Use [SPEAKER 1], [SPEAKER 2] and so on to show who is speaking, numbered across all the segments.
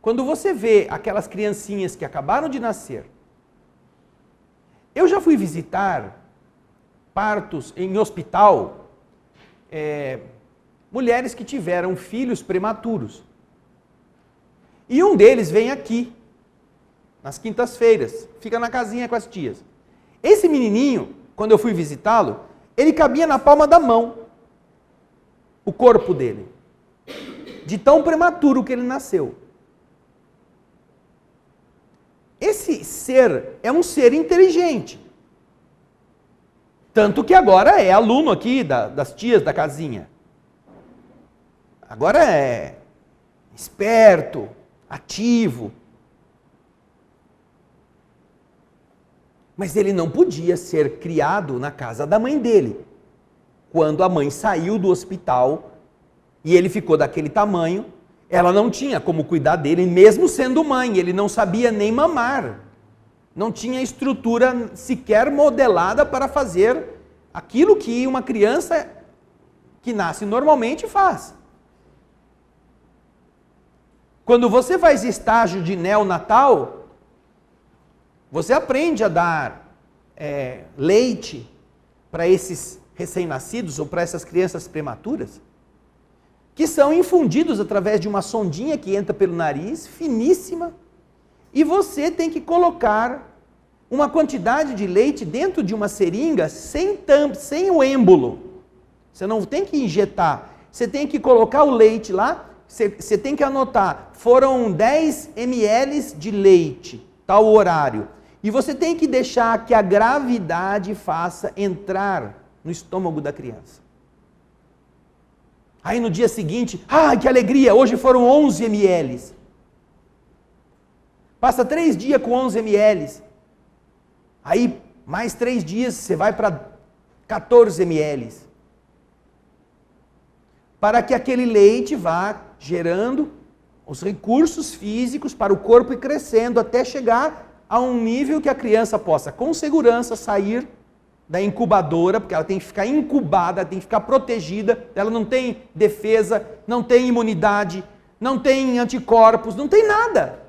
[SPEAKER 1] quando você vê aquelas criancinhas que acabaram de nascer, eu já fui visitar partos em hospital, mulheres que tiveram filhos prematuros. E um deles vem aqui, nas quintas-feiras, fica na casinha com as tias. Esse menininho, quando eu fui visitá-lo, ele cabia na palma da mão, o corpo dele, de tão prematuro que ele nasceu. Esse ser é um ser inteligente. Tanto que agora é aluno aqui das tias da casinha. Agora é esperto, ativo. Mas ele não podia ser criado na casa da mãe dele. Quando a mãe saiu do hospital e ele ficou daquele tamanho, ela não tinha como cuidar dele, mesmo sendo mãe, ele não sabia nem mamar. Não tinha estrutura sequer modelada para fazer aquilo que uma criança que nasce normalmente faz. Quando você faz estágio de neonatal, você aprende a dar leite para esses recém-nascidos ou para essas crianças prematuras, que são infundidos através de uma sondinha que entra pelo nariz, finíssima, e você tem que colocar uma quantidade de leite dentro de uma seringa sem tampa, sem o êmbolo. Você não tem que injetar, você tem que colocar o leite lá, você tem que anotar, foram 10 ml de leite, tal horário. E você tem que deixar que a gravidade faça entrar no estômago da criança. Aí no dia seguinte, que alegria, hoje foram 11 ml. Passa 3 dias com 11 ml. Aí mais 3 dias você vai para 14 ml. Para que aquele leite vá gerando os recursos físicos para o corpo ir crescendo até chegar a um nível que a criança possa com segurança sair da incubadora, porque ela tem que ficar incubada, tem que ficar protegida, ela não tem defesa, não tem imunidade, não tem anticorpos, não tem nada.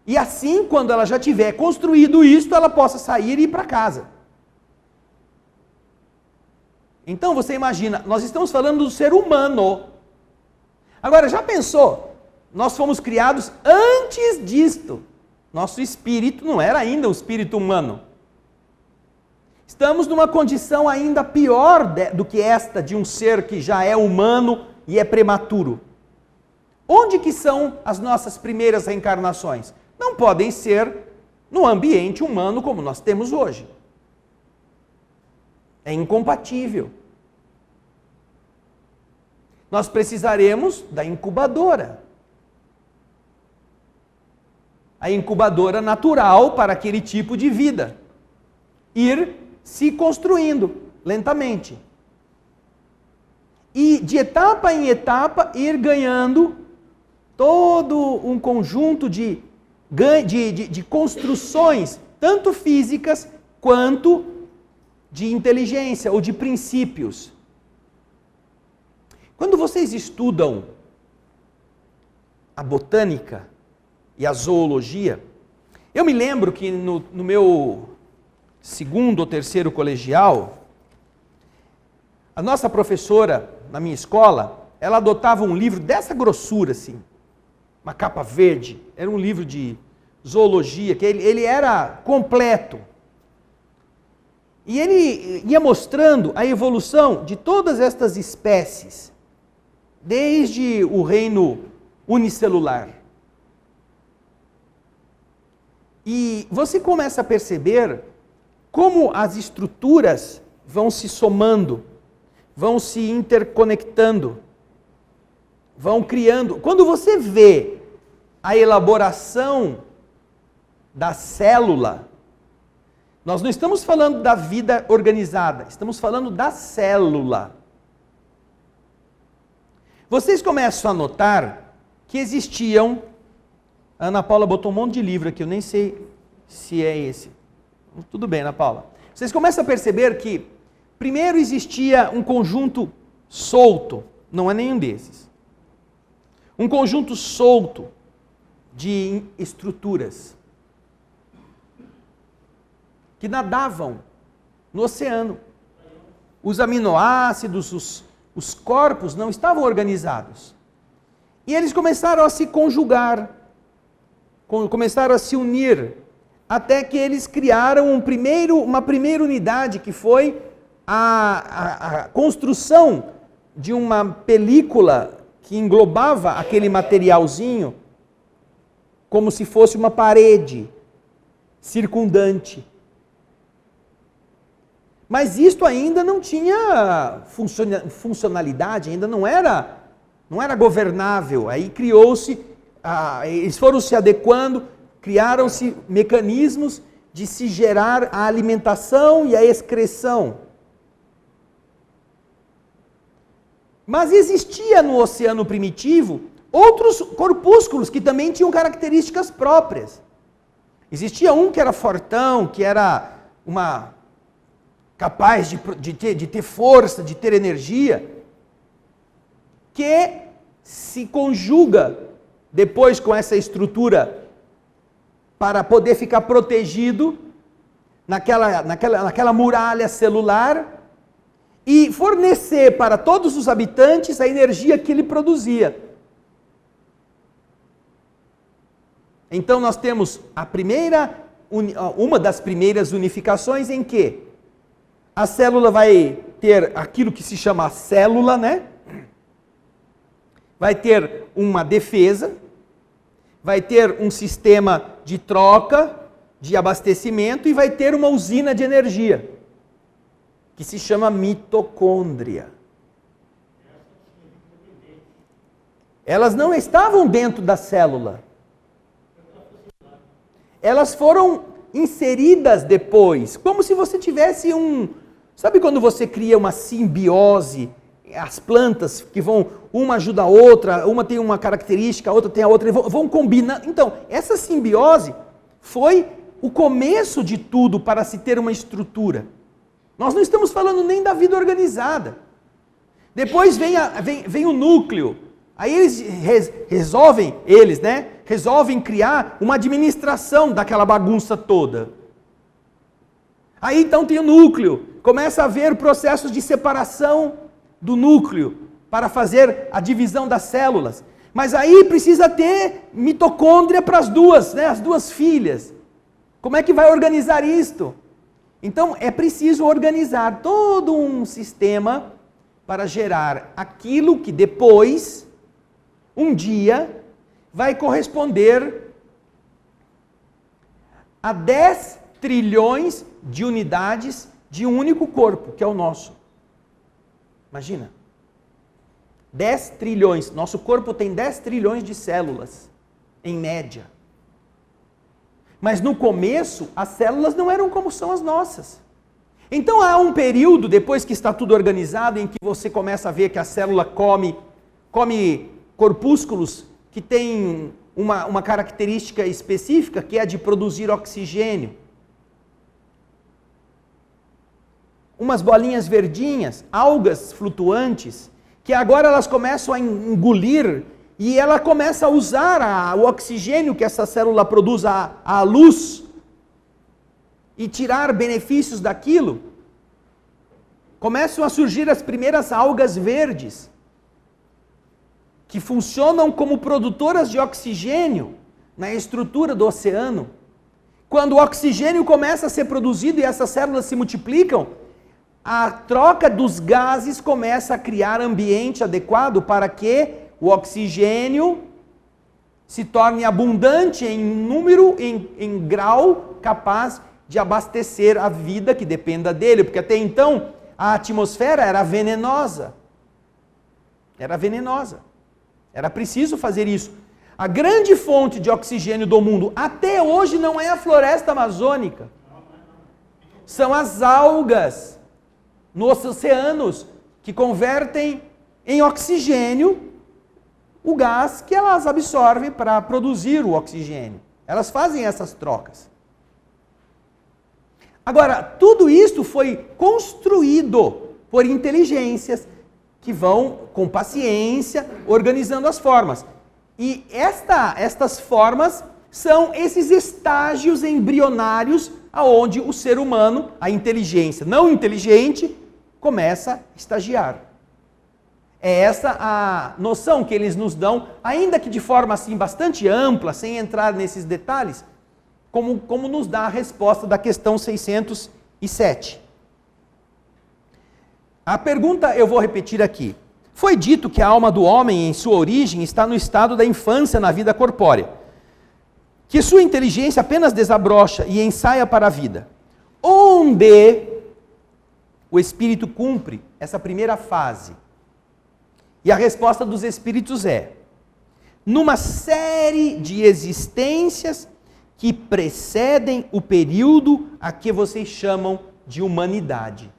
[SPEAKER 1] E assim, quando ela já tiver construído isso, ela possa sair e ir para casa. Então você imagina, nós estamos falando do ser humano. Agora, já pensou? Nós fomos criados antes disto. Nosso espírito não era ainda o espírito humano. Estamos numa condição ainda pior do que esta de um ser que já é humano e é prematuro. Onde que são as nossas primeiras reencarnações? Não podem ser no ambiente humano como nós temos hoje. É incompatível. Nós precisaremos da incubadora. A incubadora natural para aquele tipo de vida. Ir se construindo lentamente. E de etapa em etapa ir ganhando todo um conjunto de construções, tanto físicas quanto de inteligência ou de princípios. Quando vocês estudam a botânica e a zoologia, eu me lembro que no meu segundo ou terceiro colegial, a nossa professora na minha escola, ela adotava um livro dessa grossura assim, uma capa verde, era um livro de zoologia, que ele era completo. E ele ia mostrando a evolução de todas estas espécies, desde o reino unicelular. E você começa a perceber como as estruturas vão se somando, vão se interconectando, vão criando. Quando você vê a elaboração da célula, nós não estamos falando da vida organizada, estamos falando da célula. Vocês começam a notar que existiam, a Ana Paula botou um monte de livro aqui, eu nem sei se é esse. Tudo bem, Ana Paula. Vocês começam a perceber que primeiro existia um conjunto solto, não é nenhum desses. um conjunto solto de estruturas que nadavam no oceano. Os aminoácidos, os corpos não estavam organizados. E eles começaram a se conjugar, começaram a se unir, até que eles criaram uma primeira unidade, que foi a construção de uma película que englobava aquele materialzinho como se fosse uma parede circundante. Mas isto ainda não tinha funcionalidade, ainda não era governável. Aí criou-se, eles foram se adequando, criaram-se mecanismos de se gerar a alimentação e a excreção. Mas existia no oceano primitivo outros corpúsculos que também tinham características próprias. Existia um que era fortão, que era capaz de ter força, de ter energia, que se conjuga depois com essa estrutura para poder ficar protegido naquela muralha celular e fornecer para todos os habitantes a energia que ele produzia. Então nós temos uma das primeiras unificações em que a célula vai ter aquilo que se chama célula, né? Vai ter uma defesa, vai ter um sistema de troca, de abastecimento e vai ter uma usina de energia, que se chama mitocôndria. Elas não estavam dentro da célula. Elas foram inseridas depois, como se você tivesse Sabe quando você cria uma simbiose, as plantas que uma ajuda a outra, uma tem uma característica, a outra tem a outra, e vão combinar. Então, essa simbiose foi o começo de tudo para se ter uma estrutura. Nós não estamos falando nem da vida organizada. Depois vem o núcleo. Aí eles resolvem criar uma administração daquela bagunça toda. Aí então tem o núcleo. Começa a haver processos de separação do núcleo para fazer a divisão das células. Mas aí precisa ter mitocôndria para as duas filhas. Como é que vai organizar isto? Então é preciso organizar todo um sistema para gerar aquilo que depois, um dia, vai corresponder a 10 trilhões de unidades de um único corpo, que é o nosso. Imagina. 10 trilhões. Nosso corpo tem 10 trilhões de células, em média. Mas no começo, as células não eram como são as nossas. Então há um período, depois que está tudo organizado, em que você começa a ver que a célula come corpúsculos que têm uma característica específica, que é de produzir oxigênio. Umas bolinhas verdinhas, algas flutuantes, que agora elas começam a engolir e ela começa a usar o oxigênio que essa célula produz à luz e tirar benefícios daquilo. Começam a surgir as primeiras algas verdes, que funcionam como produtoras de oxigênio na estrutura do oceano. Quando o oxigênio começa a ser produzido e essas células se multiplicam, a troca dos gases começa a criar ambiente adequado para que o oxigênio se torne abundante em número, em grau capaz de abastecer a vida que dependa dele, porque até então a atmosfera era venenosa. Era venenosa. Era preciso fazer isso. A grande fonte de oxigênio do mundo até hoje não é a floresta amazônica. São as algas nos oceanos que convertem em oxigênio o gás que elas absorvem para produzir o oxigênio. Elas fazem essas trocas. Agora, tudo isso foi construído por inteligências que vão, com paciência, organizando as formas. E estas formas são esses estágios embrionários aonde o ser humano, a inteligência não inteligente, começa a estagiar. É essa a noção que eles nos dão, ainda que de forma assim bastante ampla, sem entrar nesses detalhes, como nos dá a resposta da questão 607. A pergunta eu vou repetir aqui. Foi dito que a alma do homem, em sua origem, está no estado da infância na vida corpórea, que sua inteligência apenas desabrocha e ensaia para a vida, onde o espírito cumpre essa primeira fase. E a resposta dos espíritos é: numa série de existências que precedem o período a que vocês chamam de humanidade.